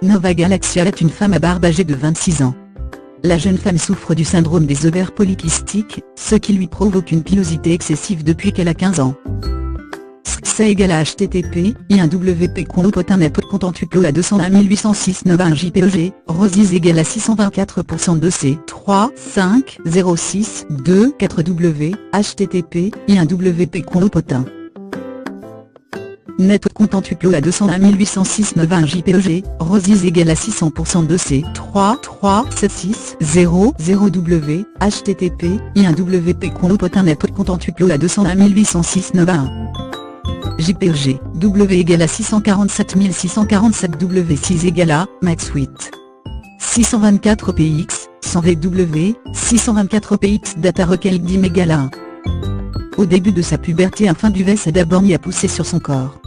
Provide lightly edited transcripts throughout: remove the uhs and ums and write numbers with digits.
Nova Galaxia est une femme à barbe âgée de 26 ans. La jeune femme souffre du syndrome des ovaires polykystiques, ce qui lui provoque une pilosité excessive depuis qu'elle a 15 ans. C'est égal à http://wp conlopotin.net.contentuplo à 201 806 91 JPEG, Rosies égale à 624% de C 3 5 06 2 4W, http://wp conlopotin. Net contentuplo à 201 806 91 JPEG, Rosies égale à 600% de C 3 3 7 6 0 0W, http://wp conlopotin.net contentuplo à 201 806 91. JPEG, W égale à 647 647 W6 égale à, max 8. 624 px, 100 VW, 624 px data requel dim égale à 1. Au début de sa puberté un fin duvet s'est d'abord mis à pousser sur son corps.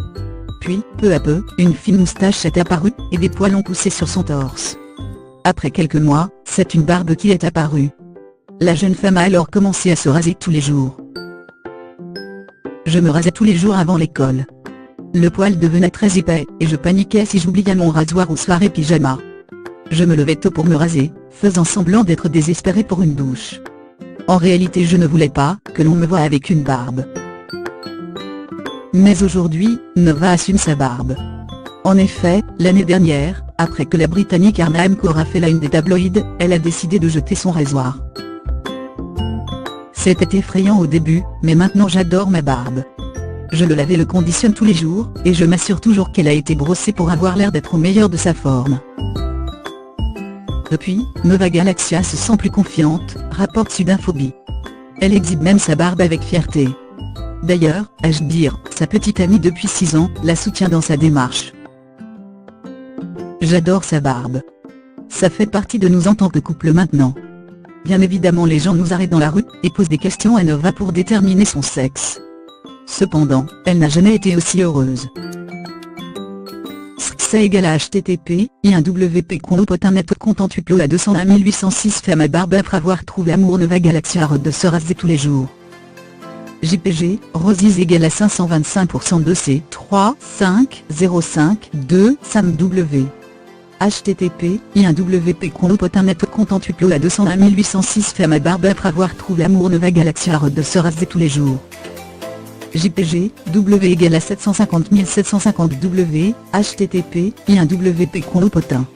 Puis, peu à peu, une fine moustache est apparue, et des poils ont poussé sur son torse. Après quelques mois, c'est une barbe qui est apparue. La jeune femme a alors commencé à se raser tous les jours. Je me rasais tous les jours avant l'école. Le poil devenait très épais, et je paniquais si j'oubliais mon rasoir aux soirées pyjama. Je me levais tôt pour me raser, faisant semblant d'être désespéré pour une douche. En réalité je ne voulais pas que l'on me voie avec une barbe. Mais aujourd'hui, Nova assume sa barbe. En effet, l'année dernière, après que la Britannique Arnhem Kaur a fait la une des tabloïds, elle a décidé de jeter son rasoir. C'était effrayant au début, mais maintenant j'adore ma barbe. Je le lave et le conditionne tous les jours, et je m'assure toujours qu'elle a été brossée pour avoir l'air d'être au meilleur de sa forme. Depuis, Nova Galaxia se sent plus confiante, rapporte Sudinfobie. Elle exhibe même sa barbe avec fierté. D'ailleurs, Ashbir, sa petite amie depuis 6 ans, la soutient dans sa démarche. J'adore sa barbe. Ça fait partie de nous en tant que couple maintenant. Bien évidemment les gens nous arrêtent dans la rue, et posent des questions à Nova pour déterminer son sexe. Cependant, elle n'a jamais été aussi heureuse. C'est égal à http://wp conlopotin.net contentuplo à 201 806 fait ma barbe après avoir trouvé amour. Nova Galaxia arrête de se raser tous les jours. JPG, Rosies égale à 525% de C 3 5 05 2 Sam W. http://wp conlopotin.net contentuplo à 201 806 fait ma barbe après avoir trouvé amour. Nova Galaxia arrête de se raser tous les jours. JPG, W égale à 750 750 W, http://wp conlopotin.